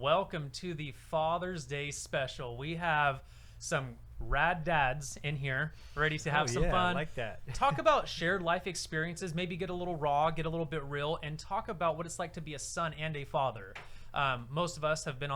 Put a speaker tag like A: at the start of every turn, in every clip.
A: welcome to the Father's Day special. We have some rad dads in here ready to have some fun.
B: I like that.
A: Talk about shared life experiences, maybe get a little raw, get a little bit real, and talk about what it's like to be a son and a father. Most of us have been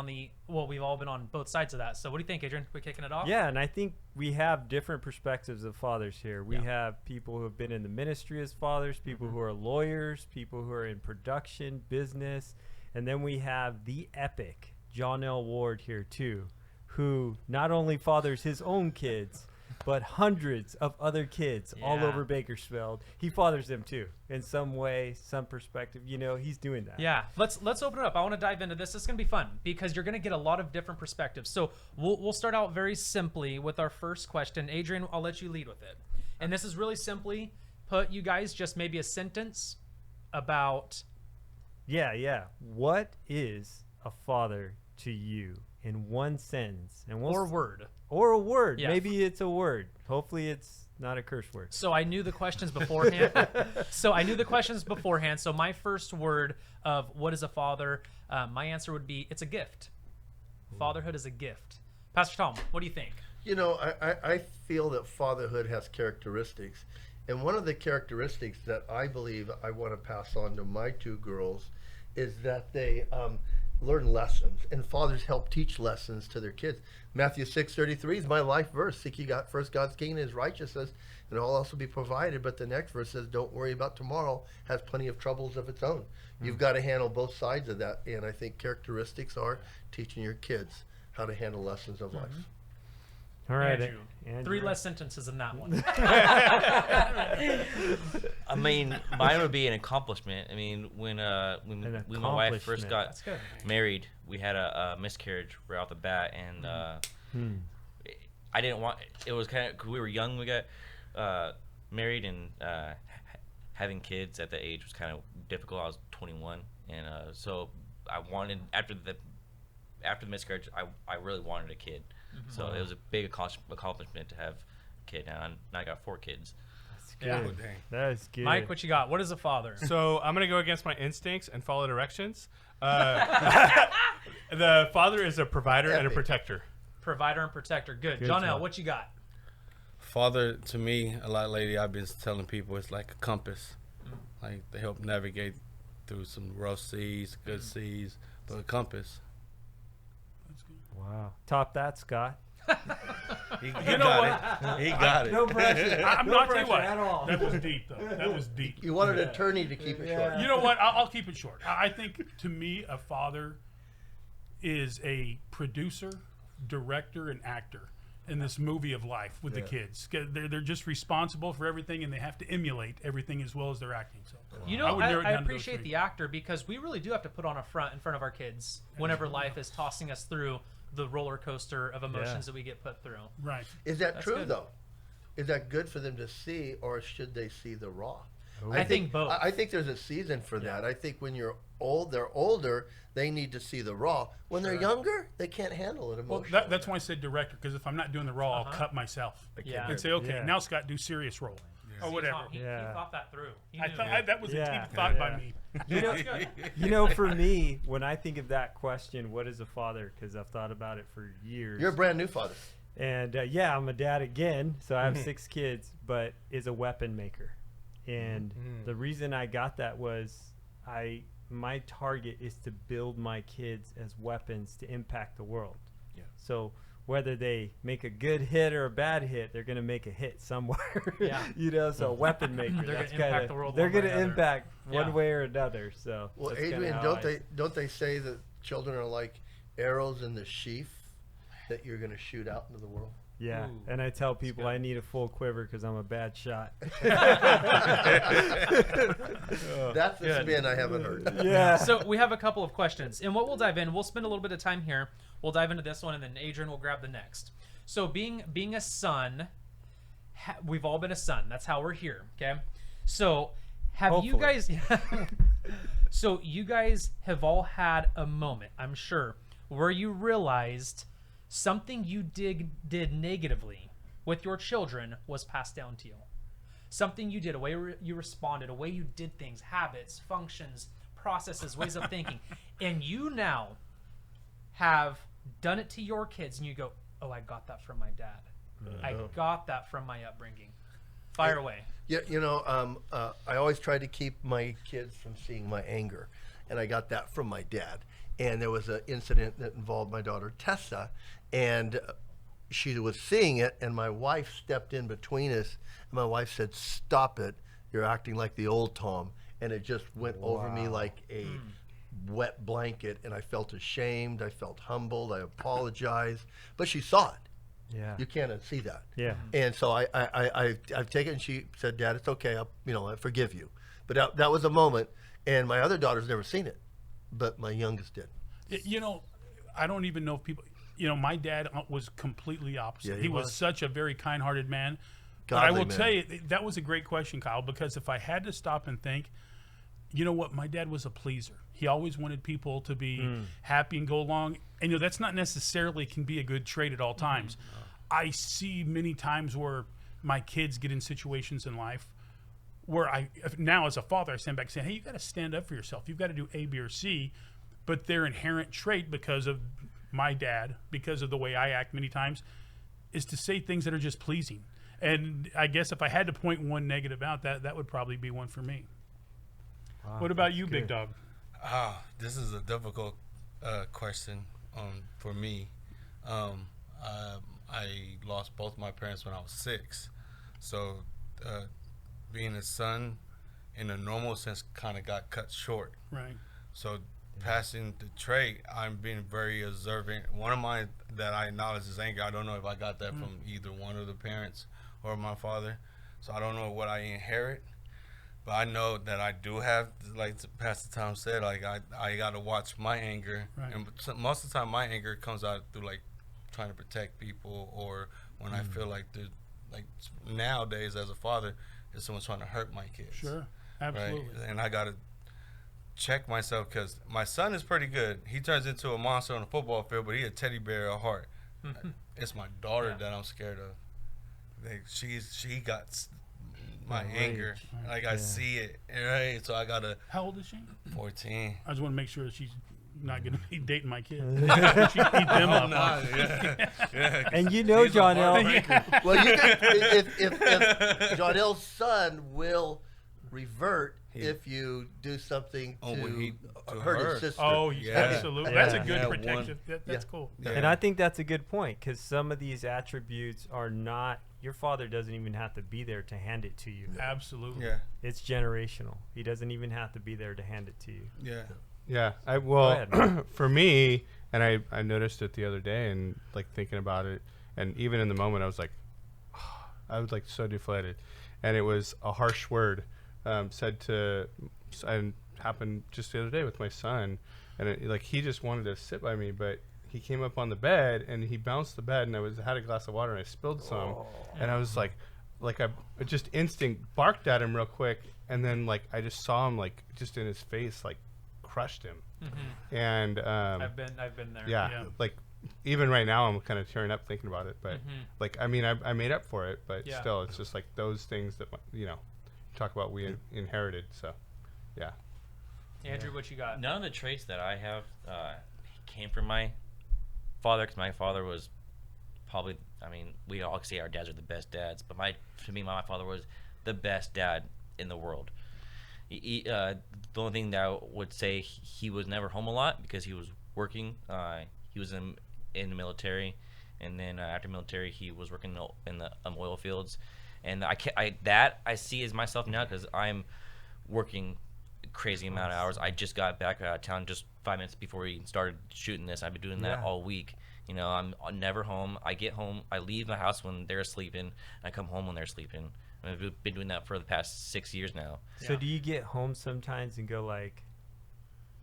A: we've all been on both sides of that. So what do you think, Adrian? We're kicking it off?
B: Yeah, and I think we have different perspectives of fathers here. We have people who have been in the ministry as fathers, people who are lawyers, people who are in production, business, and then we have the epic Johnell Ward here too, who not only fathers his own kids, but hundreds of other kids all over Bakersfield. He fathers them too, in some way, some perspective. You know, he's doing that.
A: Yeah, let's open it up. I want to dive into this. It's going to be fun because you're going to get a lot of different perspectives. So we'll start out very simply with our first question. Adrian, I'll let you lead with it. And this is really simply put, you guys, just maybe a sentence about...
B: Yeah. What is a father to you in one sentence? And
A: or word.
B: Or a word.
A: Yeah.
B: Maybe it's a word. Hopefully it's not a curse word.
A: So I knew the questions beforehand. So my first word of what is a father, my answer would be it's a gift. Fatherhood is a gift. Pastor Tom, what do you think?
C: You know, I feel that fatherhood has characteristics. And one of the characteristics that I believe I want to pass on to my two girls is that they learn lessons, and fathers help teach lessons to their kids. Matthew 6:33 is my life verse. Seek ye first God's kingdom and his righteousness, and all else will be provided. But the next verse says, don't worry about tomorrow, has plenty of troubles of its own. You've got to handle both sides of that, and I think characteristics are teaching your kids how to handle lessons of life.
B: All right,
A: Andrew. 3 less sentences in that one.
D: I mean, mine would be an accomplishment. I mean, when my wife first got married, we had a miscarriage right off the bat, and I didn't want. It was kind of, 'cause we were young. We got married, and having kids at that age was kind of difficult. I was 21, and so I wanted after the miscarriage, I really wanted a kid. So it was a big accomplishment to have a kid. Now I got 4 kids.
B: That's good. That is good.
A: Mike, what you got? What is a father?
E: So I'm going to go against my instincts and follow directions. The father is a provider and a protector.
A: Provider and protector. Good.
B: Good
A: Johnell,
B: job.
A: what you got?
F: Father, to me, a lot lately, I've been telling people it's like a compass. Like they help navigate through some rough seas, good seas, but a compass.
B: Wow. Top that, Scott.
F: He got it.
B: No pressure.
E: I'm not telling you what.
B: at all.
G: That was deep, though. That was deep.
C: You wanted an attorney to keep it short.
G: You know what? I'll keep it short. I think, to me, a father is a producer, director, and actor in this movie of life with the kids. They're just responsible for everything, and they have to emulate everything as well as they're acting. So,
A: You know,
G: would narrow it
A: I
G: down to those
A: appreciate
G: 3.
A: the actor because we really do have to put on a front in front of our kids whenever life is tossing us through the roller coaster of emotions that we get put through.
G: Right.
C: Is that
A: That's
C: true,
A: good.
C: though? Is that good for them to see, or should they see the raw?
A: I think both.
C: I think there's a season for that. I think when they're older, they need to see the raw. When they're younger, they can't handle it
G: Well,
C: emotionally.
G: that's why I said director, because if I'm not doing the raw, I'll cut myself
A: Yeah.
G: and say, okay,
B: Yeah.
G: now Scott, do serious role. Or
A: See,
G: whatever.
A: Tom, he thought that through. He
G: I
A: knew.
G: thought that was a
B: Yeah.
G: deep thought by
B: Yeah.
G: me.
B: You know, for me, when I think of that question, what is a father? Because I've thought about it for years.
C: You're a brand new father.
B: And I'm a dad again, so I have 6 kids, but is a weapon maker. And the reason I got that was my target is to build my kids as weapons to impact the world.
E: Yeah.
B: So whether they make a good hit or a bad hit, they're going to make a hit somewhere.
A: Yeah.
B: You know, so a weapon maker.
A: They're
B: that's
A: gonna impact
B: kinda-
A: the world
B: They're
A: one way
B: going
A: or
B: to
A: another.
B: impact one
A: Yeah.
B: way or another. So
C: Well,
B: that's kinda
C: Adrian,
B: how
C: don't they say that children are like arrows in the sheath that you're going to shoot out into the world?
B: Yeah,
A: Ooh,
B: and I tell people
A: good.
B: I need a full quiver because I'm a bad shot.
C: That's the spin I haven't heard.
B: Yeah.
A: So we have a couple of questions, and what we'll dive in, we'll spend a little bit of time here. We'll dive into this one, and then Adrian will grab the next. So being a son, we've all been a son. That's how we're here. Okay. So have you guys? So you guys have all had a moment, I'm sure, where you realized something you did negatively with your children was passed down to you. Something you did, a way you responded, a way you did things, habits, functions, processes, ways of thinking. And you now have done it to your kids and you go, oh, I got that from my dad. I got that from my upbringing. Fire away.
C: Yeah, you know, I always try to keep my kids from seeing my anger, and I got that from my dad. And there was an incident that involved my daughter Tessa, and she was seeing it, and my wife stepped in between us, and my wife said, "Stop it! You're acting like the old Tom." And it just went over me like a wet blanket, and I felt ashamed. I felt humbled. I apologized, but she saw it.
B: Yeah.
C: You can't unsee that.
B: Yeah.
C: And so I've taken it, and she said, "Dad, it's okay. I forgive you." But that was a moment, and my other daughter's never seen it, but my youngest did.
G: You know, I don't even know if people, my dad was completely opposite.
C: Yeah,
G: he was such a very kind-hearted man.
C: Godly
G: but I will
C: man.
G: tell you, that was a great question, Kyle, because if I had to stop and think, you know what, my dad was a pleaser. He always wanted people to be happy and go along. And, that's not necessarily can be a good trait at all times. I see many times where my kids get in situations in life where now as a father, I stand back saying, hey, you got to stand up for yourself. You've got to do A, B, or C. But their inherent trait, because of my dad, because of the way I act many times, is to say things that are just pleasing. And I guess if I had to point one negative out, that would probably be one for me.
B: Wow,
G: what about you,
B: good.
G: Big Dog?
F: This is a difficult question for me. I lost both my parents when I was 6. So being a son, in a normal sense, kind of got cut short.
G: Right.
F: So passing the trait, I'm being very observant. One of mine that I acknowledge is anger. I don't know if I got that from either one of the parents or my father. So I don't know what I inherit. But I know that I do have, like Pastor Tom said, like I got to watch my anger.
G: Right.
F: And most of the time my anger comes out through like trying to protect people, or when I feel like nowadays as a father, if someone's trying to hurt my kids.
G: Sure. Absolutely.
F: Right? And I got to check myself, because my son is pretty good. He turns into a monster on the football field, but he's a teddy bear at heart. It's my daughter that I'm scared of. She got my anger. Like I see it, right? So I gotta.
G: How old is she?
F: 14.
G: I just want to make sure that she's not going to be dating my kid. She eat them up.
F: Yeah.
B: And Johnell.
C: Well, if Johnell's son will revert if you do something to hurt his sister.
G: Oh, absolutely. That's a good protection. That's cool.
B: Yeah. And I think that's a good point, because some of these attributes are not, your father doesn't even have to be there to hand it to you.
G: Absolutely.
F: Yeah.
B: It's generational. He doesn't even have to be there to hand it to you.
F: Yeah.
E: Yeah. For me, and I noticed it the other day, and like thinking about it, and even in the moment, I was like so deflated. And it was a harsh word said to, and happened just the other day with my son. And he just wanted to sit by me, but he came up on the bed and he bounced the bed, and I had a glass of water and I spilled some, and I was like I just instinct barked at him real quick, and then I just saw him just in his face crushed him. And
A: I've been there.
E: Yeah. Even right now I'm kind of tearing up thinking about it, but I made up for it, but still it's just those things that talk about we inherited. So yeah.
A: Andrew, what you got?
D: None of the traits that I have came from my father, because my father was probably, we all say our dads are the best dads, but to me my father was the best dad in the world. The only thing that I would say, he was never home a lot because he was working. He was in the military, and then after military he was working in the oil fields, and I see as myself now, because I'm working crazy amount of hours. I just got back out of town just 5 minutes before we started shooting this. I've been doing that all week. I'm never home. I get home, I leave my house when they're sleeping, I come home when they're sleeping. I've been doing that for the past 6 years now.
B: So do you get home sometimes and go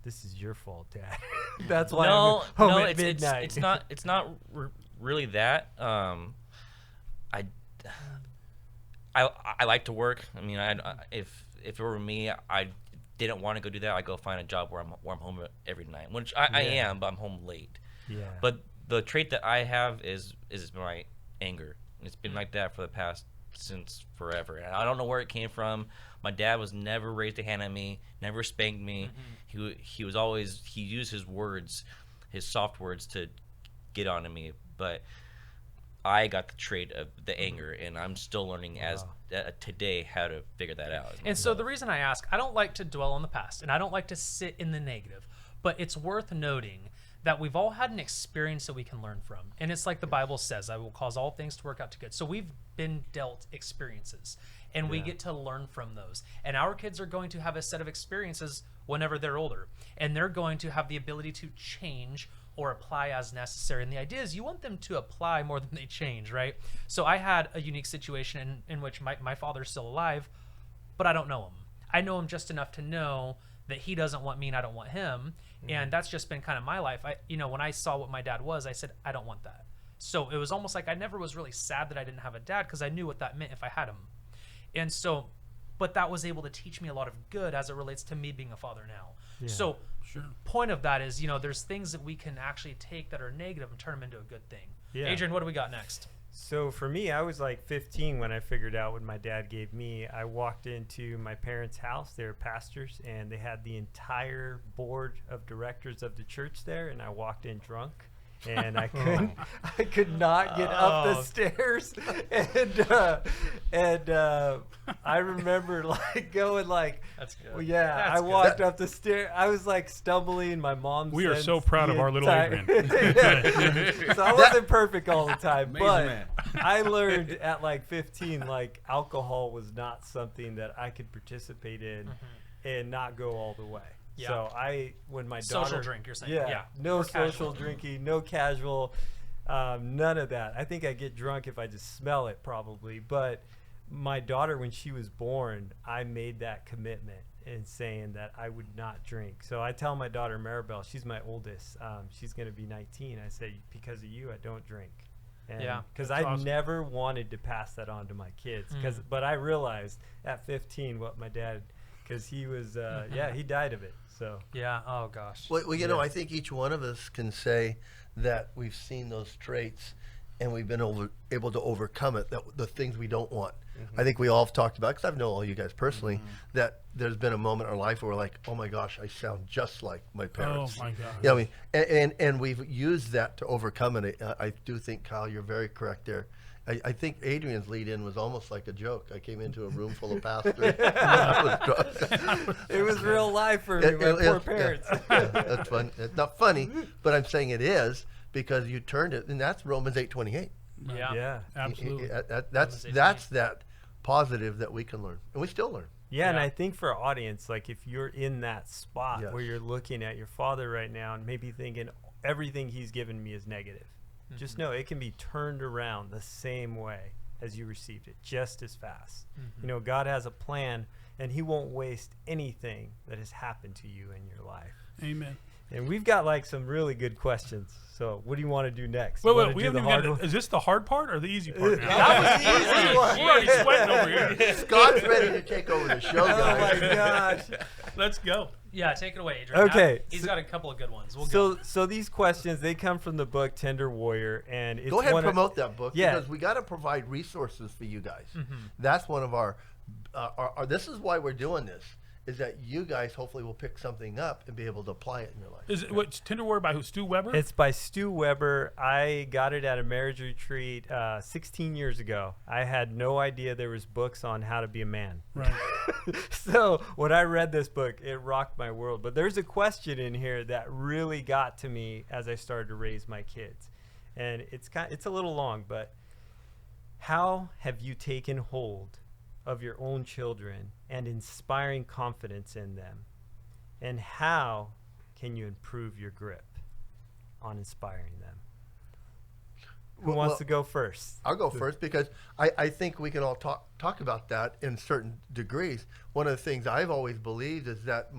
B: this is your fault, Dad? That's why I'm home at midnight.
D: It's not really that. I like to work. If it were me, I didn't want to go do that. I go find a job where I'm home every night, which I am, but I'm home late.
B: Yeah.
D: But the trait that I have is my anger. It's been like that for the past since forever, and I don't know where it came from. My dad was never raised a hand at me, never spanked me. He was always, he used his words, his soft words to get onto me, but I got the trait of the anger, and I'm still learning as today how to figure that out.
A: And so the reason I ask, I don't like to dwell on the past, and I don't like to sit in the negative, but it's worth noting that we've all had an experience that we can learn from. And it's like the Bible says, I will cause all things to work out to good. So we've been dealt experiences, and we get to learn from those. And our kids are going to have a set of experiences whenever they're older, and they're going to have the ability to change or apply as necessary. And the idea is you want them to apply more than they change, right? So I had a unique situation in which my father's still alive, but I don't know him. I know him just enough to know that he doesn't want me and I don't want him. And that's just been kind of my life. When I saw what my dad was, I said, I don't want that. So it was almost like I never was really sad that I didn't have a dad, because I knew what that meant if I had him. And so, but that was able to teach me a lot of good as it relates to me being a father now. Yeah. So point of that is, there's things that we can actually take that are negative and turn them into a good thing. Yeah. Adrian, what do we got next?
B: So for me, I was like 15 when I figured out what my dad gave me. I walked into my parents' house. They were pastors, and they had the entire board of directors of the church there, and I walked in drunk. And I could not get up the stairs, and I remember going
A: that's good.
B: Well, yeah, I walked up the stairs. I was like stumbling. My mom.
G: We are so proud of our little Adrian.
B: So I wasn't perfect all the time, but I learned at like 15, like alcohol was not something that I could participate in and not go all the way. Yeah. So when my daughter
A: social drink, you're saying,
B: no social drinking, no casual, none of that. I think I get drunk if I just smell it, probably. But my daughter, when she was born, I made that commitment in saying that I would not drink. So I tell my daughter Maribel, she's my oldest. She's going to be 19. I say, because of you, I don't drink. Because I never wanted to pass that on to my kids. But I realized at 15 what my dad. Because he was, he died of it. So
A: oh gosh.
C: Well, I think each one of us can say that we've seen those traits, and we've been able to overcome it. The things we don't want. I think we all have talked about, because I know all you guys personally, that there's been a moment in our life where we're like, oh my gosh, I sound just like my parents.
G: Oh my God.
C: You know what I mean? And we've used that to overcome it. I do think, Kyle, you're very correct there. I think Adrian's lead-in was almost like a joke. I came into a room full of pastors.
B: It was real life for me, my poor parents.
C: That's fun. It's not funny, but I'm saying it is, because you turned it, and that's Romans 8:28.
B: Yeah,
G: absolutely.
C: That's that positive that we can learn, and we still learn.
B: Yeah, and I think for our audience, like if you're in that spot where you're looking at your father right now and maybe thinking everything he's given me is negative, just know it can be turned around the same way as you received it, just as fast. God has a plan, and he won't waste anything that has happened to you in your life.
G: Amen.
B: And we've got like some really good questions. So what do you want to do next?
G: Wait, we haven't even got. Is this the hard part or the easy part?
B: That was the easy one.
G: We're already sweating over here.
C: Scott's ready to take over the show, guys.
B: Oh my gosh.
G: Let's go.
A: Yeah, take it away, Adrian.
B: Okay.
A: He's got a couple of good ones.
B: So these questions, they come from the book Tender Warrior, and it's
C: go ahead and promote that book,
B: yeah,
C: because we got to provide resources for you guys. That's one of our this is why we're doing this, is that you guys hopefully will pick something up and be able to apply it in your life.
G: Is it what's Tender Warrior by who? Stu Weber?
B: It's by Stu Weber. I got it at a marriage retreat 16 years ago. I had no idea there was books on how to be a man.
G: Right.
B: So when I read this book, it rocked my world. But there's a question in here that really got to me as I started to raise my kids. And it's a little long, but how have you taken hold of your own children and inspiring confidence in them? And how can you improve your grip on inspiring them? Who wants to go first?
C: I'll go first, because I think we can all talk about that in certain degrees. One of the things I've always believed is that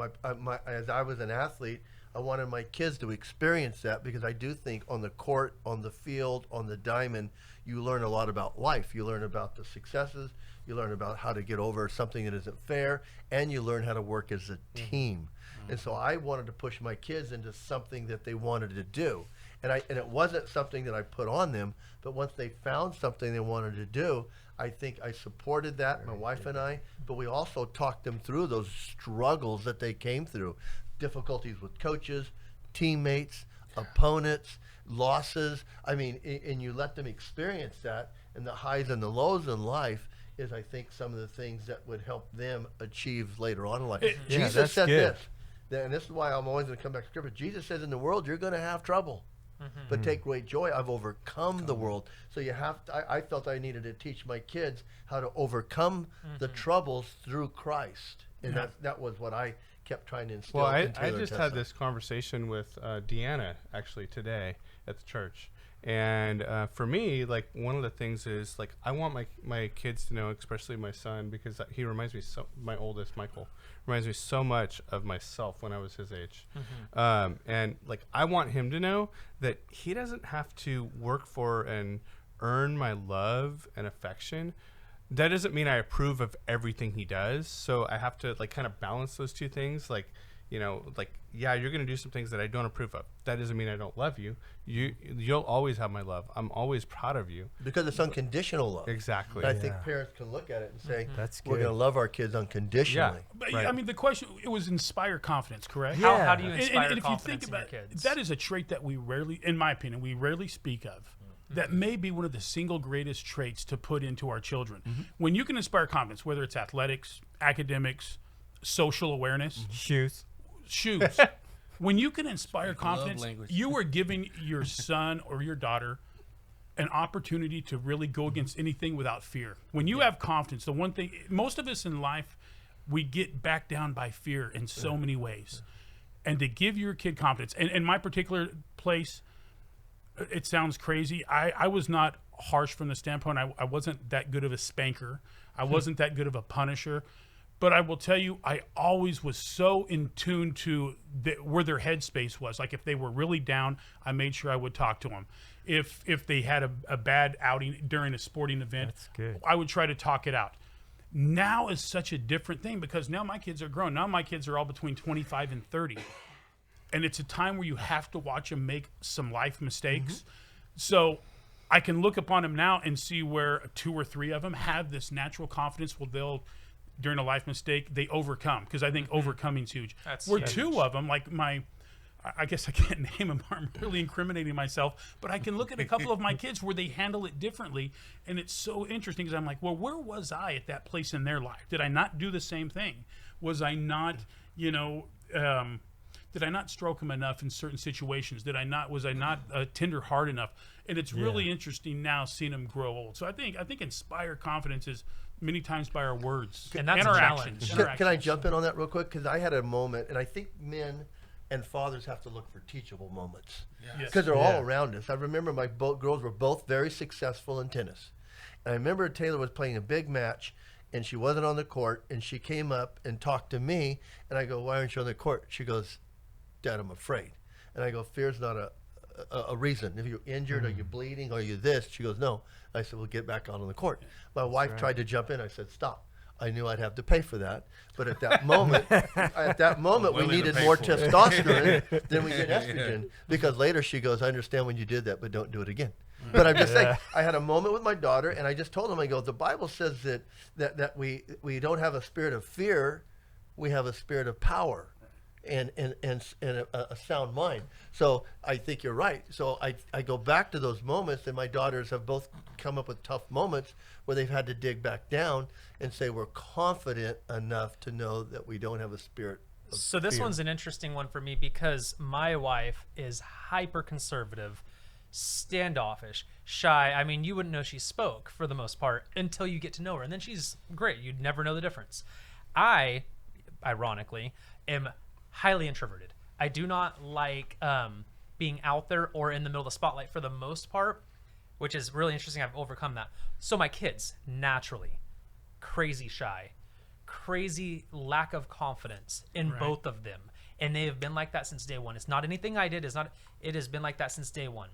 C: as I was an athlete, I wanted my kids to experience that, because I do think on the court, on the field, on the diamond, you learn a lot about life. You learn about the successes. You learn about how to get over something that isn't fair, and you learn how to work as a team. And so I wanted to push my kids into something that they wanted to do. And it wasn't something that I put on them, but once they found something they wanted to do, I think I supported that, my wife and I, but we also talked them through those struggles that they came through, difficulties with coaches, teammates, opponents, losses. I mean, and you let them experience that, and the highs and the lows in life is, I think, some of the things that would help them achieve later on in life. Jesus said this, and this is why I'm always going to come back to Scripture. Jesus says, in the world, you're going to have trouble. But take great joy. I've overcome the world. So you have to, I felt I needed to teach my kids how to overcome the troubles through Christ. And that was what I kept trying to instill.
E: Well, I just had this conversation with Deanna actually today at the church. And for me, like, one of the things is, like, I want my kids to know, especially my son, because he reminds me my oldest, Michael, reminds me so much of myself when I was his age. And, like, I want him to know that he doesn't have to work for and earn my love and affection. That doesn't mean I approve of everything he does. So I have to, like, kind of balance those two things. Like, you know, like, yeah, you're going to do some things that I don't approve of. That doesn't mean I don't love you. You'll always have my love. I'm always proud of you.
C: Because it's unconditional love.
E: Exactly.
C: And I think parents can look at it and say,
B: That's good.
C: we're going to love our kids unconditionally.
G: But, I mean, the question, it was inspire confidence, correct?
A: How do you inspire
G: and if
A: confidence
G: you think about
A: in your kids?
G: that is a trait that we rarely, in my opinion, we rarely speak of. That may be one of the single greatest traits to put into our children. When you can inspire confidence, whether it's athletics, academics, social awareness, shoes. When you can inspire confidence, you are giving your son or your daughter an opportunity to really go against anything without fear. When you have confidence, the one thing, most of us in life, we get backed down by fear in so many ways. And to give your kid confidence, and in my particular place, it sounds crazy. I was not harsh from the standpoint, I wasn't that good of a spanker. I wasn't that good of a punisher. But I will tell you, I always was so in tune to where their headspace was. Like, if they were really down, I made sure I would talk to them. If they had a bad outing during a sporting event, I would try to talk it out. Now is such a different thing, because now my kids are grown. Now my kids are all between 25 and 30. And it's a time where you have to watch them make some life mistakes. So I can look upon them now and see where 2 or 3 of them have this natural confidence. Well, they'll, during a life mistake, they overcome, because I think overcoming is huge. Where huge. 2 of them, like I guess I can't name them, I'm really incriminating myself, but I can look at a couple of my kids where they handle it differently, and it's so interesting, because I'm like, well, where was I at that place in their life? Did I not do the same thing? Was I not, did I not stroke them enough in certain situations? Was I not tender heart enough? And it's really interesting now seeing them grow old. So I think inspire confidence is many times by our words
A: and that's
G: our
A: a
G: actions.
A: challenge.
C: Can I jump in on that real quick? Because I had a moment, and I think men and fathers have to look for teachable moments, because they're all around us. I remember my girls were both very successful in tennis. And I remember Taylor was playing a big match, and she wasn't on the court, and she came up and talked to me, and I go, why aren't you on the court? She goes, Dad, I'm afraid. And I go, fear's not a reason. If you're injured, are you bleeding, are you this? She goes, no. I said, well, get back out on the court. My wife tried to jump in. I said, stop. I knew I'd have to pay for that. But at that moment, we needed more testosterone than we did estrogen. Because later she goes, I understand when you did that, but don't do it again. But I'm just saying, I had a moment with my daughter, and I just told him, I go, the Bible says that we don't have a spirit of fear, we have a spirit of power. And a sound mind. So I think you're right. So I go back to those moments, and my daughters have both come up with tough moments where they've had to dig back down and say we're confident enough to know that we don't have a spirit of
A: So this
C: fear.
A: one's an interesting one for me, because my wife is hyper conservative, standoffish, shy. I mean, you wouldn't know she spoke for the most part until you get to know her, and then she's great. You'd never know the difference. I, ironically, am highly introverted. I do not like being out there or in the middle of the spotlight for the most part, which is really interesting. I've overcome that. So my kids, naturally, crazy shy, crazy lack of confidence in both of them. And they have been like that since day one. It's not anything I did. It has been like that since day one.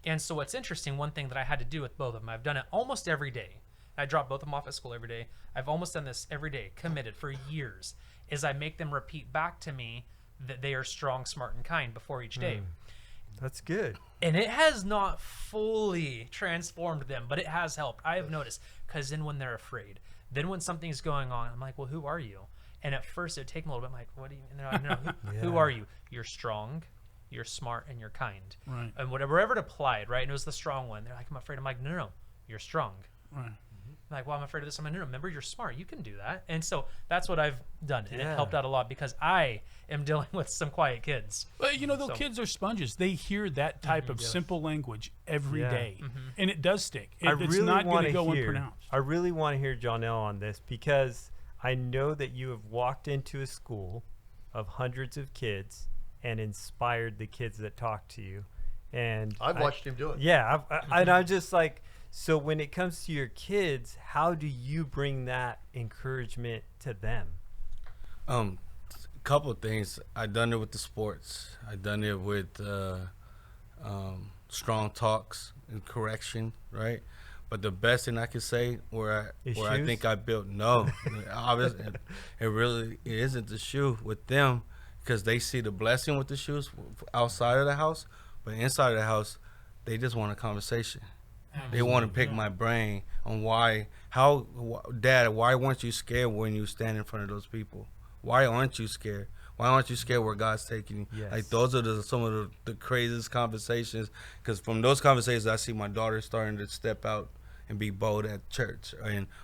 A: And so what's interesting, one thing that I had to do with both of them, I've done it almost every day. I drop both of them off at school every day. I've almost done this every day, committed for years, is I make them repeat back to me that they are strong, smart, and kind before each day.
B: That's good.
A: And it has not fully transformed them, but it has helped. I have noticed, because then when they're afraid, then when something's going on, I'm like, well, who are you? And at first it would take them a little bit. I'm like, what do you, no, who are you? You're strong, you're smart, and you're kind.
G: Right.
A: And whatever it applied, right? And it was the strong one. They're like, I'm afraid. I'm like, no, you're strong.
G: Right.
A: I'm like, well, I'm afraid of this. I'm like, no, remember, you're smart. You can do that. And so that's what I've done. And it helped out a lot because I am dealing with some quiet kids.
G: Well, those kids are sponges. They hear that type of simple language every day, and it does stick. It's not going to go unpronounced.
B: I really want to hear Johnell on this because I know that you have walked into a school of hundreds of kids and inspired the kids that talk to you. And
C: I've watched him do it.
B: Yeah, and I'm just like, so when it comes to your kids, how do you bring that encouragement to them?
F: Couple of things. I done it with the sports. I done it with strong talks and correction, right? But the best thing I can say where I think I built obviously it isn't the shoe with them because they see the blessing with the shoes outside of the house, but inside of the house, they just want a conversation. They want to pick my brain on Dad, why weren't you scared when you stand in front of those people? Why aren't you scared? Why aren't you scared where God's taking you?
B: Yes.
F: Like those are some of the craziest conversations. Because from those conversations, I see my daughter starting to step out and be bold at church,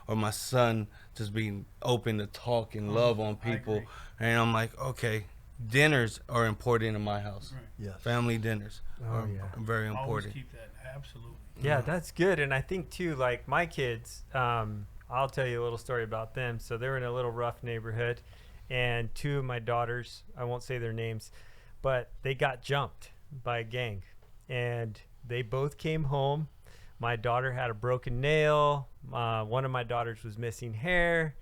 F: or my son just being open to talk and love on people. And I'm like, okay, dinners are important in my house.
G: Right.
C: Yes.
F: Family dinners are very
G: Always
F: important.
G: keep that. Absolutely.
B: Yeah, that's good. And I think too, like my kids, I'll tell you a little story about them. So they're in a little rough neighborhood, and two of my daughters, I won't say their names, but they got jumped by a gang, and they both came home. My daughter had a broken nail. One of my daughters was missing hair,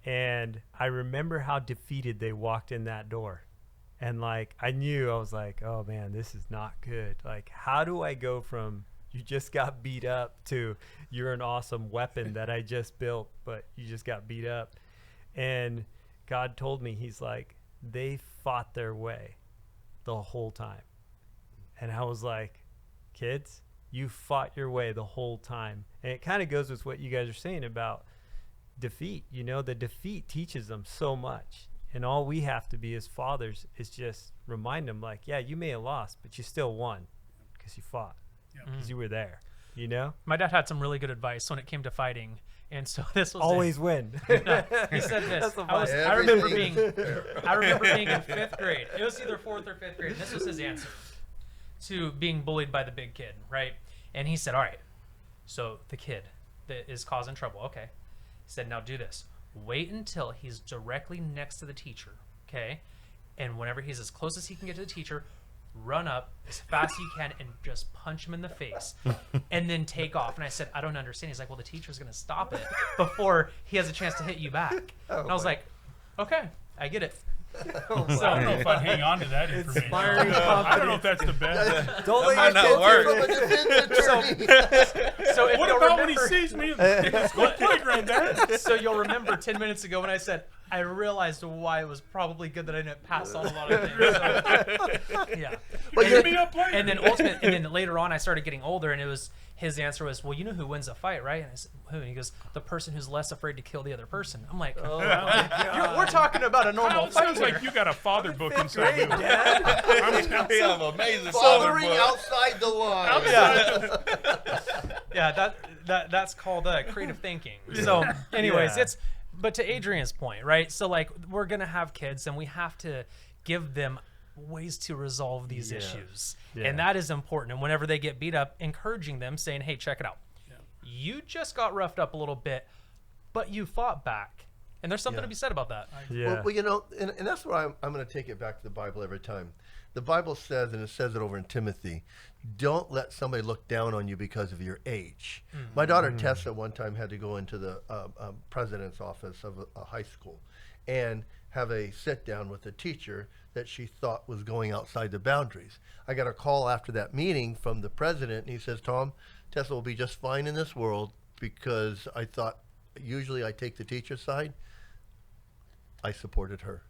B: and I remember how defeated they walked in that door. And like, I was like, oh man, this is not good. Like, how do I go from you just got beat up to you're an awesome weapon that I just built, but you just got beat up? And God told me, he's like, they fought their way the whole time. And I was like, kids, you fought your way the whole time. And it kind of goes with what you guys are saying about defeat. The defeat teaches them so much. And all we have to be as fathers is just remind them, like, yeah, you may have lost, but you still won because you fought, because you were there,
A: My dad had some really good advice when it came to fighting. And so this was
B: always win.
A: No, he said this. I remember being in 5th grade. It was either 4th or 5th grade. And this was his answer to being bullied by the big kid, right? And he said, all right, so the kid that is causing trouble, okay. He said, now do this. Wait until he's directly next to the teacher, okay? And whenever he's as close as he can get to the teacher, run up as fast as you can and just punch him in the face and then take off. And I said, I don't understand. He's like, well, the teacher's going to stop it before he has a chance to hit you back. And I was like, okay, I get it.
G: So, I don't know if I'd hang on to that information. I don't know if that's the best.
B: Don't
F: That might not work.
A: So if
G: What
A: you'll
G: about
A: remember,
G: when he sees me in the school playground, Dad?
A: so you'll remember 10 minutes ago when I said, I realized why it was probably good that I didn't pass on a lot of things. So, yeah.
G: But you're me up later.
A: And then later on, I started getting older, and his answer was, well, you know who wins a fight, right? And I said, who? And he goes, the person who's less afraid to kill the other person. I'm like, we're talking about a normal
G: It
A: fight
G: sounds
A: here.
G: like you got a father book inside you.
B: Dad.
G: I'm telling
F: You
G: you.
F: have an amazing father
C: Fathering
F: book.
C: outside the line.
A: Yeah, that's called creative thinking. So, anyways, but to Adrian's point, right? So, like, we're gonna have kids, and we have to give them ways to resolve these issues, and that is important. And whenever they get beat up, encouraging them, saying, "Hey, check it out. You just got roughed up a little bit, but you fought back." And there's something to be said about that.
B: Yeah.
C: Well, and that's why I'm going to take it back to the Bible every time. The Bible says, and it says it over in Timothy, don't let somebody look down on you because of your age. My daughter Tessa one time had to go into the president's office of a high school and have a sit down with a teacher that she thought was going outside the boundaries. I got a call after that meeting from the president, and he says, Tom, Tessa will be just fine in this world because I thought usually I take the teacher's side. I supported her.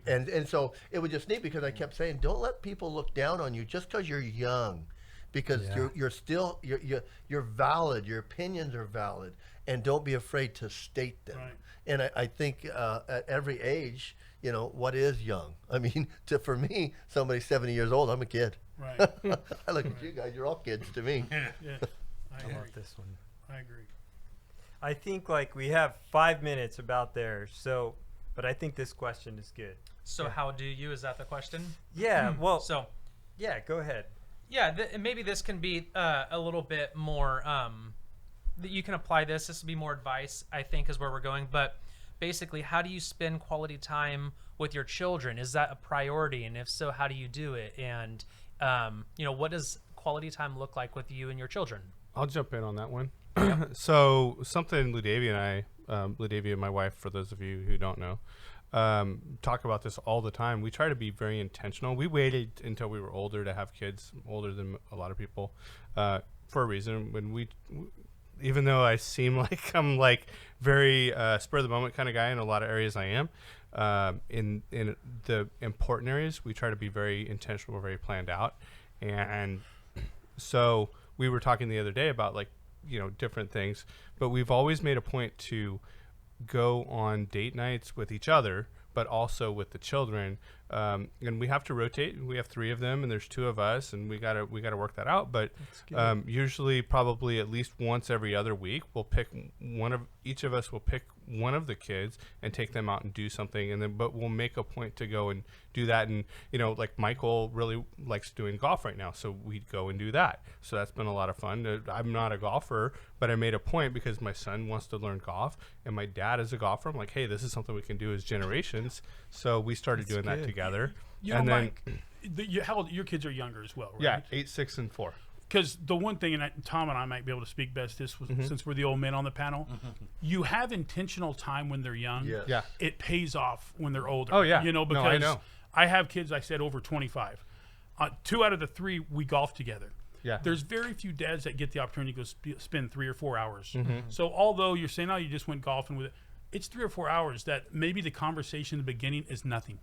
C: And so it was just neat because I kept saying, don't let people look down on you just because you're young, because you're still you're valid. Your opinions are valid, and don't be afraid to state them.
G: Right.
C: And I think at every age, you know, what is young? I mean, for me, somebody 70 years old, I'm a kid.
G: Right.
C: I look at you guys, you're all kids to me.
G: Yeah. I
B: How
G: agree.
B: about this one?
G: I agree.
B: I think like we have 5 minutes about there. So, but I think this question is good.
A: So how do you? Is that the question?
B: Yeah. Well.
A: So,
B: yeah. Go ahead.
A: yeah, maybe this can be a little bit more. That you can apply this. This will be more advice, I think, is where we're going. But basically, how do you spend quality time with your children? Is that a priority? And if so, how do you do it? And you know, what does quality time look like with you and your children?
E: I'll jump in on that one. So something Ludavia and Ludavia, my wife, for those of you who don't know, talk about this all the time. We try to be very intentional. We waited until we were older to have kids, older than a lot of people, for a reason. When even though I seem like I'm like very spur of the moment kind of guy in a lot of areas, I am. In the important areas, we try to be very intentional, very planned out, and so we were talking the other day about like, you know, different things, but we've always made a point to go on date nights with each other, but also with the children, and we have to rotate. We have 3 of them, and there's 2 of us, and we gotta work that out. But usually, probably at least once every other week, we'll pick each of us will pick one of the kids and take them out and do something, and then but we'll make a point to go and do that. And you know, like Michael really likes doing golf right now, so we'd go and do that. So that's been a lot of fun. I'm not a golfer, but I made a point because my son wants to learn golf, and my dad is a golfer. I'm like, hey, this is something we can do as generations. So we started doing that together.
G: You know,
E: and then,
G: Mike, how old, your kids are younger as well, right?
E: yeah, 8, 6, and 4.
G: Because the one thing, and Tom and I might be able to speak best this since we're the old men on the panel, you have intentional time when they're young.
C: Yes.
E: Yeah.
G: It pays off when they're older.
E: Oh, yeah.
G: You know,
E: No,
G: because
E: I know.
G: I have kids, I said, over 25. 2 out of the 3, we golf together.
E: Yeah.
G: There's very few dads that get the opportunity to go spend 3 or 4 hours.
E: Mm-hmm.
G: So although you're saying, oh, you just went golfing with it, it's 3 or 4 hours that maybe the conversation in the beginning is nothing.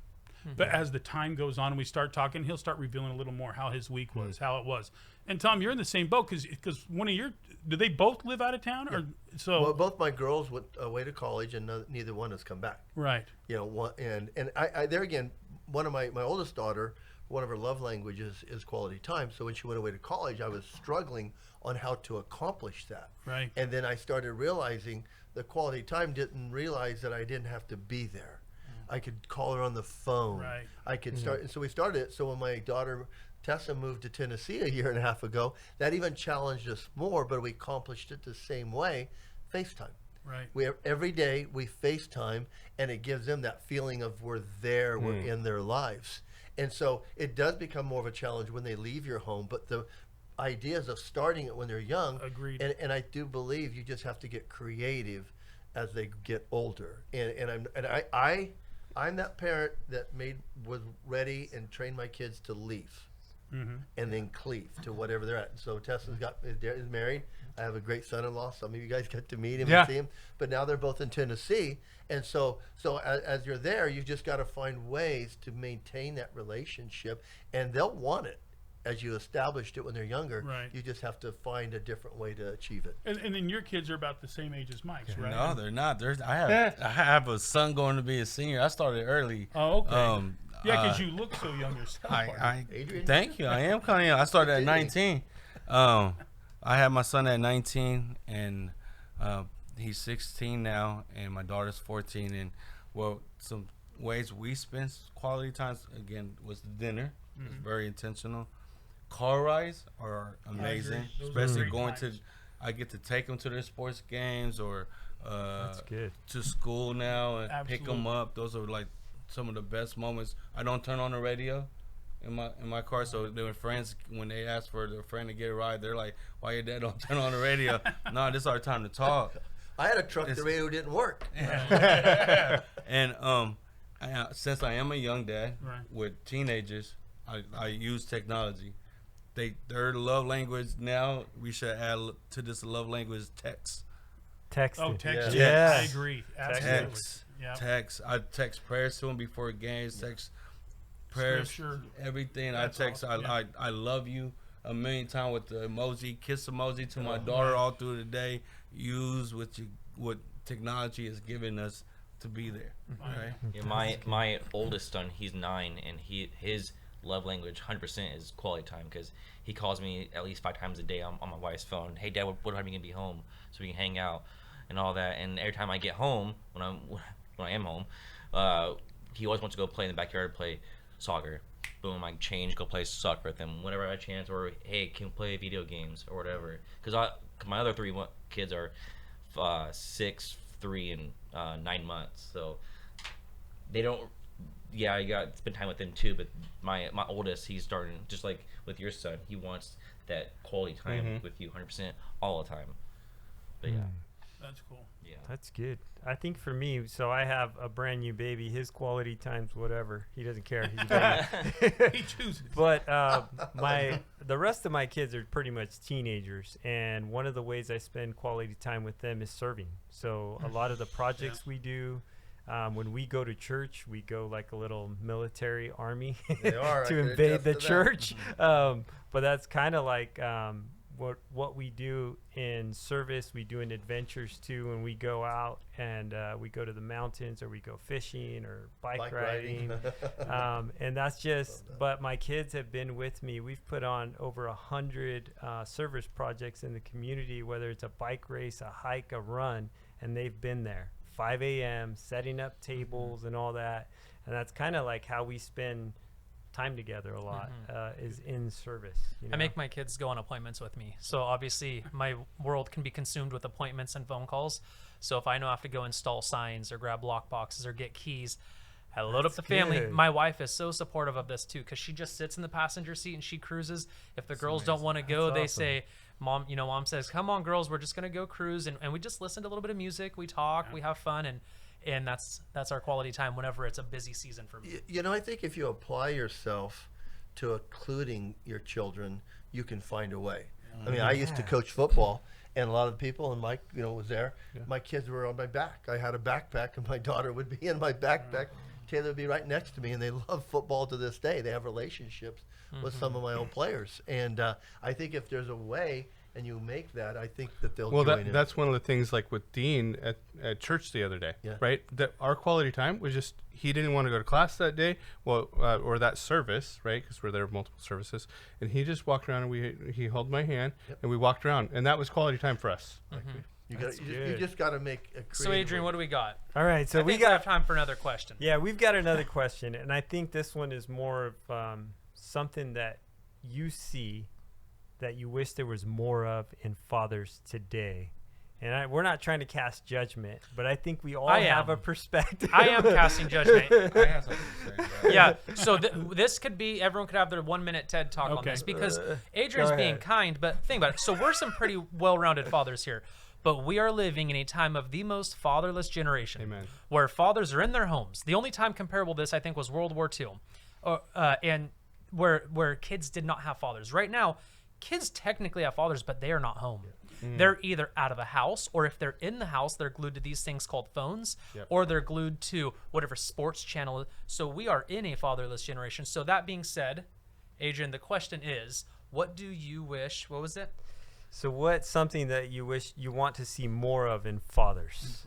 G: But as the time goes on and we start talking, he'll start revealing a little more how his week was, how it was. And Tom, you're in the same boat because one of your, do they both live out of town? Or so?
C: Well, both my girls went away to college, and neither one has come back.
G: Right.
C: You know, and I there again, one of my oldest daughter, one of her love languages is quality time. So when she went away to college, I was struggling on how to accomplish that.
G: Right.
C: And then I started realizing the quality time didn't realize that I didn't have to be there. I could call her on the phone.
G: Right.
C: I could start. And so we started it. So when my daughter Tessa moved to Tennessee a year and a half ago, that even challenged us more, but we accomplished it the same way, FaceTime.
G: Right.
C: We have, every day we FaceTime, and it gives them that feeling of we're there, we're in their lives. And so it does become more of a challenge when they leave your home, but the ideas of starting it when they're young.
G: Agreed.
C: And I do believe you just have to get creative as they get older. I'm that parent that was ready and trained my kids to leave, and then cleave to whatever they're at. So Tessa's is married. I have a great son-in-law. Some of you guys got to meet him and see him. But now they're both in Tennessee, and so as you're there, you've just got to find ways to maintain that relationship, and they'll want it. As you established it when they're younger,
G: Right.
C: you just have to find a different way to achieve it.
G: And then your kids are about the same age as Mike's, right?
F: No, they're not. I have a son going to be a senior. I started early.
G: Oh, okay. Yeah, because you look so young yourself.
C: Adrian?
F: Thank you. I am kind of young. I started at 19. I have my son at 19, and he's 16 now, and my daughter's 14. And well, some ways we spend quality times again was the dinner. It's very intentional. Car rides are amazing, especially going to. I get to take them to their sports games or
B: That's good.
F: to school now and pick them
G: Absolutely.
F: up. Those are like some of the best moments. I don't turn on the radio in my car, so when friends, when they ask for their friend to get a ride, they're like, "Why your dad don't turn on the radio?" No, this is our time to talk.
C: I had a truck, the radio didn't work.
F: And since I am a young dad
G: Right.
F: with teenagers, I use technology. Their love language now, we should add to this love language text.
B: Texting.
G: Oh, text.
F: Yeah.
G: I agree. Absolutely.
F: Text.
G: Yeah.
F: Text. I text prayers to them before games. Text prayers.
G: Scripture.
F: Everything.
G: That's
F: I text.
G: awesome. Yeah.
F: I love you a million times with the emoji, kiss emoji to my daughter all through the day. Use what technology has given us to be there. Right?
D: Yeah, my oldest son, he's 9, and his love language 100% is quality time, because he calls me at least 5 times a day on my wife's phone. Hey, Dad, what time are you gonna be home so we can hang out and all that? And every time I get home, when I am home, he always wants to go play in the backyard, play soccer. Boom, I change, go play soccer with him whenever I have a chance, or hey, can we play video games or whatever. Because my other 3 kids are 6, 3, and 9 months, so they don't. Yeah, I got to spend time with them too, but my oldest, he's starting, just like with your son, he wants that quality time with you 100% all the time. But yeah.
G: That's cool.
D: Yeah.
B: That's good. I think for me, so I have a brand new baby. His quality time's whatever. He doesn't care. He's a baby.
G: He chooses.
B: But the rest of my kids are pretty much teenagers, and one of the ways I spend quality time with them is serving. So a lot of the projects we do, when we go to church, we go like a little military army
C: They are, I
B: to
C: can
B: invade
C: attest
B: the
C: to that.
B: church. But that's kind of like what we do in service. We do in adventures too, when we go out and we go to the mountains, or we go fishing or bike riding. And that's just, but my kids have been with me. We've put on over 100 service projects in the community, whether it's a bike race, a hike, a run, and they've been there 5 a.m. setting up tables and all that. And that's kind of like how we spend time together a lot, is in service. You know?
A: I make my kids go on appointments with me. So obviously my world can be consumed with appointments and phone calls. So if I know I have to go install signs or grab lock boxes or get keys, I load up the family.
B: good.
A: My wife is so supportive of this too, because she just sits in the passenger seat and she cruises. If the girls don't want to go, they say, Mom, Mom says, come on, girls, we're just going to go cruise. And we just listen to a little bit of music. We talk, we have fun. And that's our quality time whenever it's a busy season for me.
C: I think if you apply yourself to including your children, you can find a way. I mean, I used to coach football, and a lot of people, and Mike, was there. Yeah. My kids were on my back. I had a backpack, and my daughter would be in my backpack. Taylor would be right next to me, and they love football to this day. They have relationships with some of my own players. And I think if there's a way, and you make that, I think that they'll join in.
E: That's one of the things, like with Dean at church the other day, right? That our quality time was just, he didn't want to go to class that day, or that service, right? Because we're there multiple services, and he just walked around, and he held my hand, and we walked around, and that was quality time for us.
C: You just got to make a creative.
A: So Adrian, what do we got?
B: All right, so
A: we have time for another question.
B: Yeah, we've got another question, and I think this one is more of something that you see that you wish there was more of in fathers today. And we're not trying to cast judgment, but I think we all have a perspective.
A: I am casting judgment.
F: I have something to say.
A: Yeah. So this could be, everyone could have their 1-minute TED talk on this, because Adrian's being kind, but think about it. So we're some pretty well-rounded fathers here, but we are living in a time of the most fatherless generation.
E: Amen.
A: Where fathers are in their homes. The only time comparable to this, I think, was World War II, and where kids did not have fathers. Right now, kids technically have fathers, but they are not home. They're either out of the house, or if they're in the house, they're glued to these things called phones, or they're glued to whatever sports channel. So we are in a fatherless generation. So that being said, Adrian, the question is, what do you wish? What was it?
B: So what's something that you wish you want to see more of in fathers?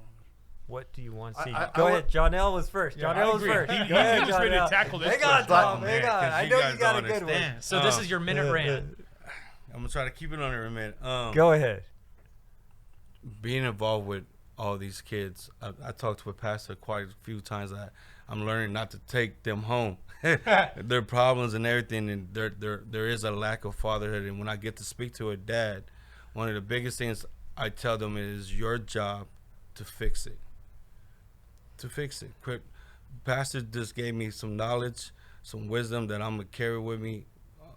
B: What do you want to see? Go ahead. Johnell was first. Johnell was first.
G: He's
B: Go ahead,
G: ready to
B: Johnell.
G: tackle this.
B: Hang on, Tom.
F: Man,
B: Hang on.
F: 'cause
B: I
F: you
B: know
F: guys
B: you got a
F: don't
B: good one.
F: understand.
A: So this is your minute rant.
F: I'm gonna try to keep it under a minute.
B: Go ahead.
F: Being involved with all these kids, I talked to a pastor quite a few times that I'm learning not to take them home. Their problems and everything, and there is a lack of fatherhood. And when I get to speak to a dad, one of the biggest things I tell them is your job to fix it. To fix it. Pastor just gave me some knowledge, some wisdom that I'm gonna carry with me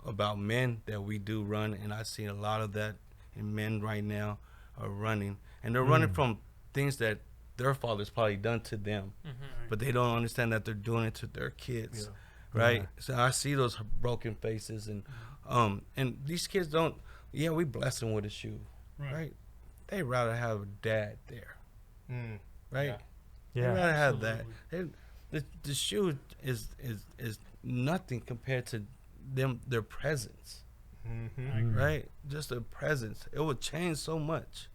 F: about men that we do run, and I see a lot of that in men right now are running, and they're running from things that their fathers probably done to them, but they don't understand that they're doing it to their kids, right? So I see those broken faces, and these kids don't. Yeah, we bless them with a shoe, right? They rather have a dad there, right? They rather have that. The shoe is nothing compared to them, their presence, right? Just their presence. It would change so much.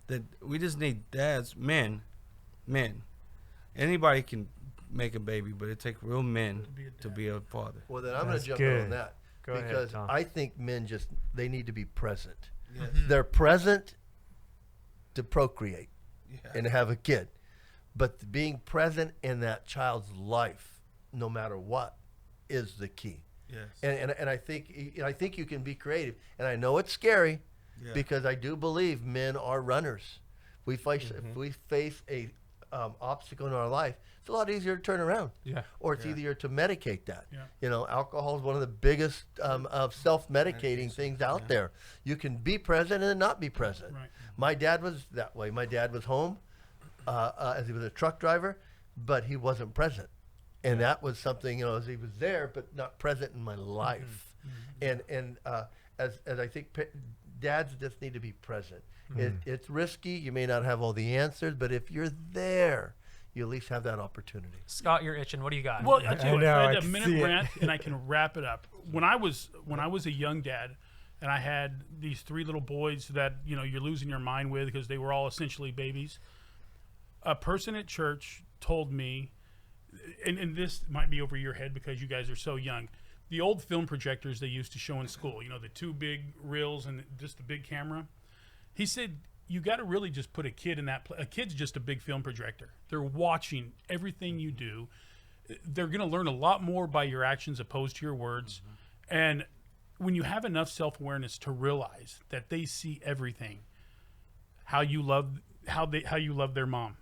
F: That we just need dads, men. And Anybody can make a baby, but it takes real men to be a father.
C: Well, then I'm going to jump in on that. Because I think men they need to be present.
F: Yes.
C: They're present to procreate and have a kid. But being present in that child's life, no matter what, is the key.
F: Yes.
C: And I think you can be creative. And I know it's scary because I do believe men are runners. If we face a obstacle in our life, it's a lot easier to turn around.
E: Yeah.
C: Or it's easier to medicate that.
G: Yeah.
C: You know, alcohol is one of the biggest of self-medicating things out there. You can be present and not be present.
G: Right.
C: My dad was that way. My dad was home as he was a truck driver, but he wasn't present. And that was something, you know, as he was there, but not present in my life. And as I think dads just need to be present. It's risky. You may not have all the answers, but if you're there, you at least have that opportunity.
A: Scott, you're itching. What do you got?
G: Well, I tell you what,
B: know,
G: I
B: I
G: had a
B: can
G: minute
B: see it.
G: rant, and I can wrap it up. When I was a young dad, and I had these 3 little boys that you're losing your mind with because they were all essentially babies. A person at church told me, and this might be over your head because you guys are so young. The old film projectors they used to show in school, the 2 big reels and just the big camera. He said, you got to really just put a kid in that. A kid's just a big film projector. They're watching everything you do. They're going to learn a lot more by your actions opposed to your words. And when you have enough self-awareness to realize that they see everything, how you love their mom,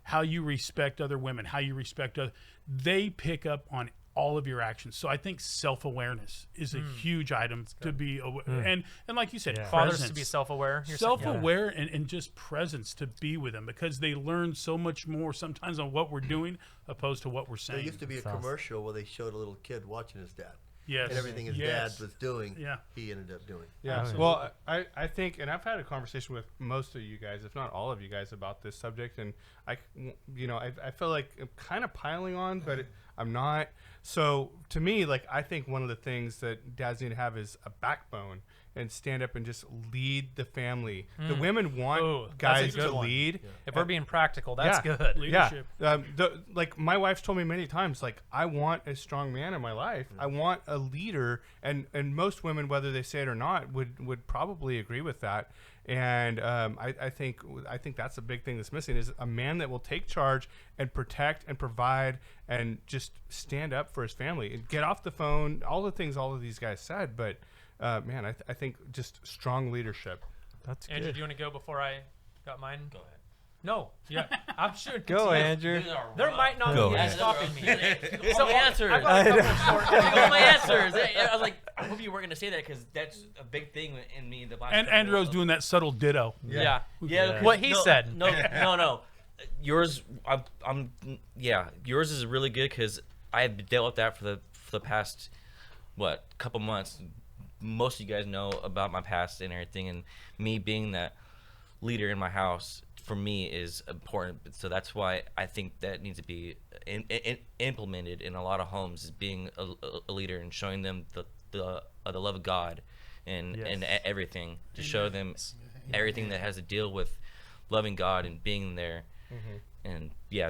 G: how you respect other women, how you respect other, they pick up on all of your actions. So I think self-awareness is a huge item to be aware. And like you said,
A: fathers to be self-aware.
G: Self-aware and just presence to be with them, because they learn so much more sometimes on what we're doing opposed to what we're saying.
C: There used to be a commercial where they showed a little kid watching his dad.
G: Yes.
C: And everything his dad was doing, he ended up doing.
E: Yeah.
G: Absolutely.
E: Well, I think, and I've had a conversation with most of you guys, if not all of you guys, about this subject, and I feel like I'm kind of piling on, but I'm not. So to me, like, I think one of the things that dads need to have is a backbone and stand up and just lead the family. The women want guys to lead.
A: If we're being practical, that's good.
G: Leadership.
E: Yeah. Like my wife's told me many times, like, I want a strong man in my life. I want a leader, and most women, whether they say it or not, would probably agree with that. And I think that's a big thing that's missing, is a man that will take charge and protect and provide and just stand up for his family and get off the phone. All the things all of these guys said, but man, I think just strong leadership.
B: That's good.
A: Andrew, do you want to go before I got mine?
D: Go ahead.
A: No. Yeah. I'm sure.
B: Go, Andrew.
A: There might not be any stopping me.
D: So answers.
A: I got a couple of short.
D: You got my answers. I was like, I hope you weren't gonna say that, because that's a big thing in me. The last
G: And Andrew's doing that subtle ditto.
A: Yeah.
D: Yeah.
A: What he said.
D: No. Yours, yours is really good, because I have dealt with that for the past couple months. Most of you guys know about my past and everything, and me being that leader in my house for me is important. So that's why I think that needs to be implemented in a lot of homes, is being a leader and showing them the love of God and everything, to show them everything that has to deal with loving God and being there. And
B: yeah,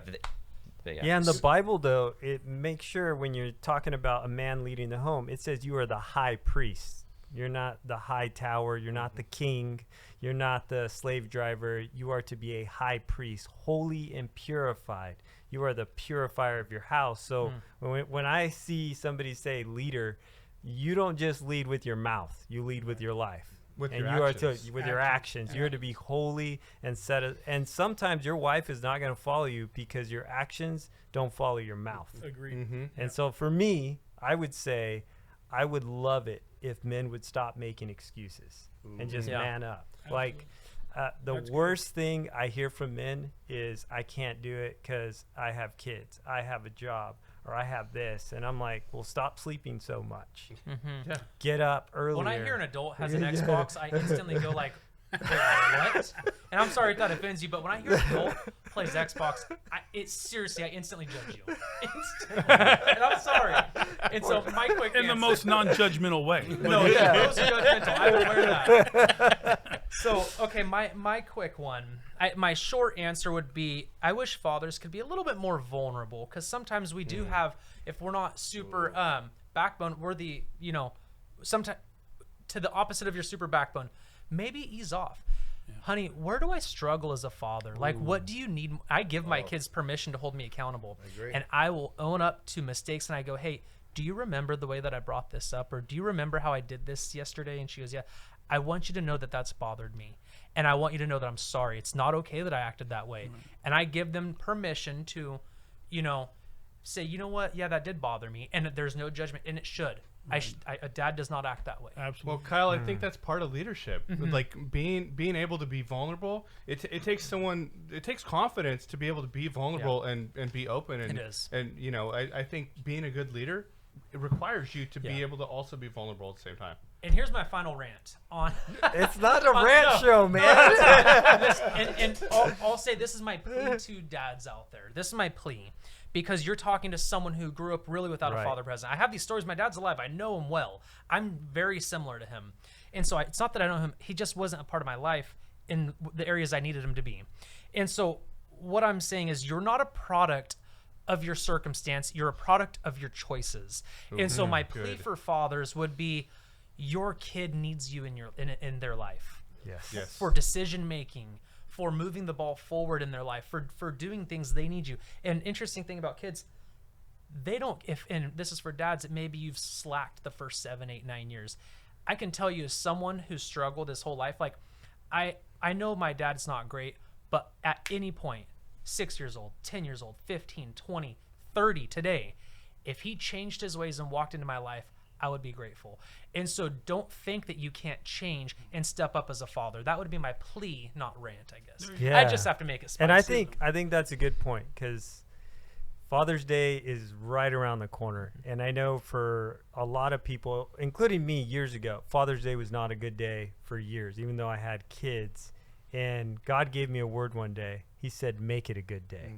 B: in the Bible, though, it makes sure when you're talking about a man leading the home, it says you are the high priest. You're not the high tower. You're not the king. You're not the slave driver. You are to be a high priest, holy and purified. You are the purifier of your house. So when I see somebody say leader, you don't just lead with your mouth. You lead with your life.
E: With
B: and
E: your
B: you
E: actions.
B: are with your actions. You're to be holy and and sometimes your wife is not going to follow you because your actions don't follow your mouth.
G: Agreed.
B: And so for me, I would say I would love it if men would stop making excuses and just man up. Like the worst thing I hear from men is, I can't do it because I have kids, I have a job, or I have this. And I'm like, well, stop sleeping so much. Get up earlier.
A: When I hear an adult has an Xbox, I instantly go like, wait, what? And I'm sorry if that offends you, but when I hear an adult plays Xbox, I instantly judge you. And I'm sorry. And so my quick
G: In the most non-judgmental way.
A: most judgmental. I will wear that. So, okay, my quick one. My short answer would be I wish fathers could be a little bit more vulnerable, because sometimes we do have, if we're not super backbone, we're the, sometimes to the opposite of your super backbone. Maybe ease off. Yeah. Honey, where do I struggle as a father? Like, what do you need? I give my kids permission to hold me accountable.
C: I agree.
A: And I will own up to mistakes, and I go, hey, do you remember the way that I brought this up? Or do you remember how I did this yesterday? And she goes, yeah. I want you to know that that's bothered me. And I want you to know that I'm sorry. It's not okay that I acted that way. Mm-hmm. And I give them permission to, say, you know what? Yeah, that did bother me. And there's no judgment. And it should. A dad does not act that way.
E: Absolutely. Well, Kyle, I think that's part of leadership. Like being able to be vulnerable. It takes someone. It takes confidence to be able to be vulnerable and be open. And,
A: it is.
E: And I think being a good leader, it requires you to be able to also be vulnerable at the same time.
A: And here's my final rant on.
B: It's not a rant show, man.
A: And I'll say this is my plea to dads out there. This is my plea. Because you're talking to someone who grew up really without a father present. I have these stories. My dad's alive. I know him well. I'm very similar to him. And so it's not that I know him. He just wasn't a part of my life in the areas I needed him to be. And so what I'm saying is you're not a product of your circumstance. You're a product of your choices. And so my plea for fathers would be your kid needs you in their life.
B: Yes.
A: For decision making, for moving the ball forward in their life, for doing things, they need you. And interesting thing about kids, they don't, and this is for dads, that maybe you've slacked the first 7, 8, 9 years. I can tell you as someone who's struggled his whole life, like I know my dad's not great, but at any point, 6 years old, 10 years old, 15, 20, 30 today, if he changed his ways and walked into my life, I would be grateful. And so don't think that you can't change and step up as a father. That would be my plea, not rant, I guess. Yeah. I just have to make it spicy.
B: And I think that's a good point, because Father's Day is right around the corner. And I know for a lot of people, including me years ago, Father's Day was not a good day for years, even though I had kids. And God gave me a word one day. He said, make it a good day.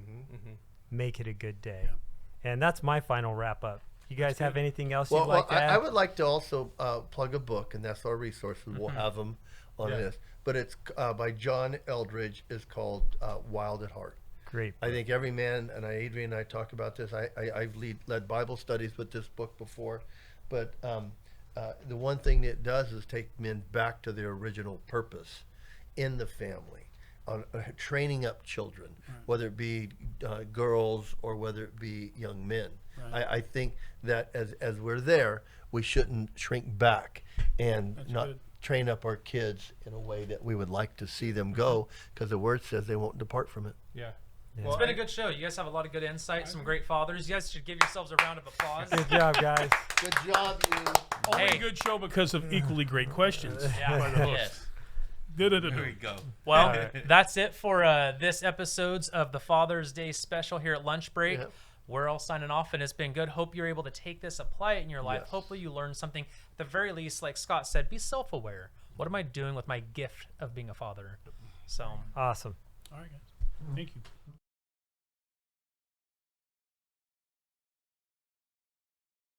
B: Make it a good day. Yeah. And that's my final wrap up. You guys have anything else you'd like to add?
C: I would like to also plug a book, and that's our resources. We'll have them on this. But it's by John Eldridge. It's called Wild at Heart.
B: Great.
C: I think every man, and Adrian and I talk about this. I've led Bible studies with this book before. But the one thing it does is take men back to their original purpose in the family, on training up children, whether it be girls or whether it be young men. Right. I think that as we're there, we shouldn't shrink back and train up our kids in a way that we would like to see them go, because the word says they won't depart from it.
E: Yeah.
A: Well, it's been a good show. You guys have a lot of good insight, some great fathers. You guys should give yourselves a round of applause.
B: Good job, guys.
C: Good job, you.
G: Only a good show because of equally great questions.
A: Yes.
F: There we go.
A: Well, that's it for this episode's of the Father's Day special here at Lunch Break. Yep. We're all signing off, and it's been good. Hope you're able to take this, apply it in your life. Yes. Hopefully you learn something. At the very least, like Scott said, be self-aware. What am I doing with my gift of being a father? So
B: awesome.
G: All right, guys. Thank you.